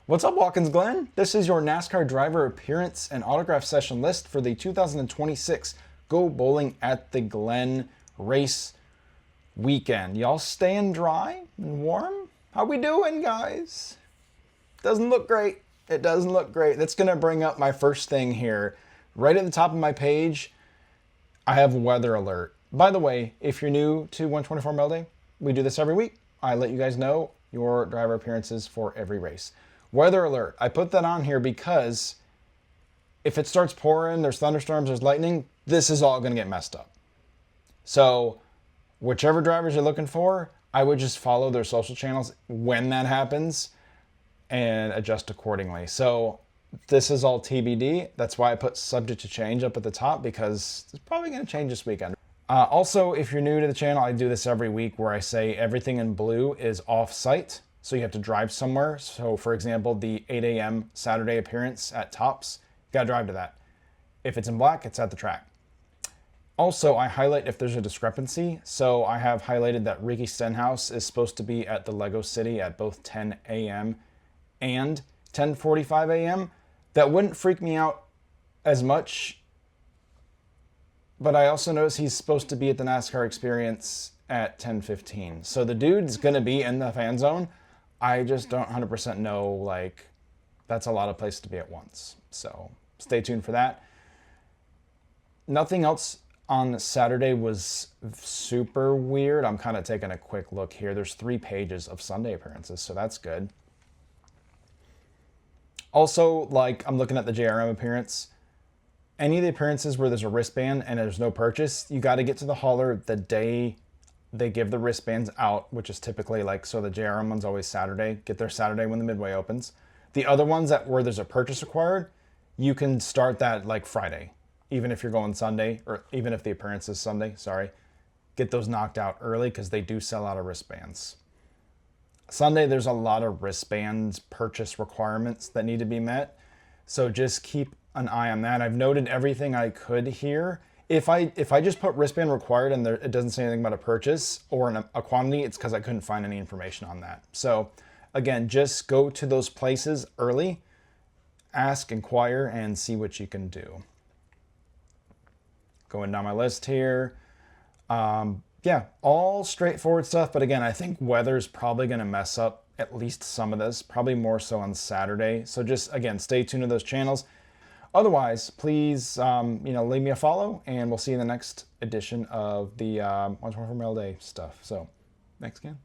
What's up, Watkins Glen? This is your NASCAR driver appearance and autograph session list for the 2026 Go Bowling at the Glen race weekend. Y'all staying dry and warm? How we doing, guys? Doesn't look great. It doesn't look great. That's going to bring up my first thing here. Right at the top of my page, I have weather alert. By the way, if you're new to 124 Mile Day, we do this every week. I let you guys know your driver appearances for every race. Weather alert. I put that on here because if it starts pouring, there's thunderstorms, there's lightning, this is all going to get messed up. So whichever drivers you're looking for, I would just follow their social channels when that happens and adjust accordingly. So this is all TBD. That's why I put subject to change up at the top, because it's probably going to change this weekend. Also, if you're new to the channel, I do this every week where I say everything in blue is off-site. So you have to drive somewhere. So for example, the 8 a.m. Saturday appearance at Tops, you gotta drive to that. If it's in black, it's at the track. Also, I highlight if there's a discrepancy. So I have highlighted that Ricky Stenhouse is supposed to be at the Lego City at both 10 a.m. and 10:45 a.m. That wouldn't freak me out as much. But I also notice he's supposed to be at the NASCAR Experience at 10:15. So the dude's gonna be in the fan zone. I just don't 100% know, like, that's a lot of places to be at once. So stay tuned for that. Nothing else on Saturday was super weird. I'm kind of taking a quick look here. There's 3 pages of Sunday appearances, so that's good. Also, like, I'm looking at the JRM appearance. Any of the appearances where there's a wristband and there's no purchase, you got to get to the hauler the day they give the wristbands out, which is typically like, so the JRM one's always Saturday. Get there Saturday when the midway opens. The other ones that where there's a purchase required, you can start that like Friday, even if you're going Sunday, or even if the appearance is Sunday, sorry. Get those knocked out early because they do sell out of wristbands. Sunday, there's a lot of wristbands purchase requirements that need to be met. So just keep an eye on that. I've noted everything I could here. If I just put wristband required and it doesn't say anything about a purchase or a quantity, it's because I couldn't find any information on that. So again, just go to those places early, ask, inquire, and see what you can do. Going down my list here. Yeah, all straightforward stuff. But again, I think weather's probably going to mess up at least some of this, probably more so on Saturday. So just, again, stay tuned to those channels. Otherwise, please, leave me a follow, and we'll see you in the next edition of the 124 Mile Day stuff. So, thanks again.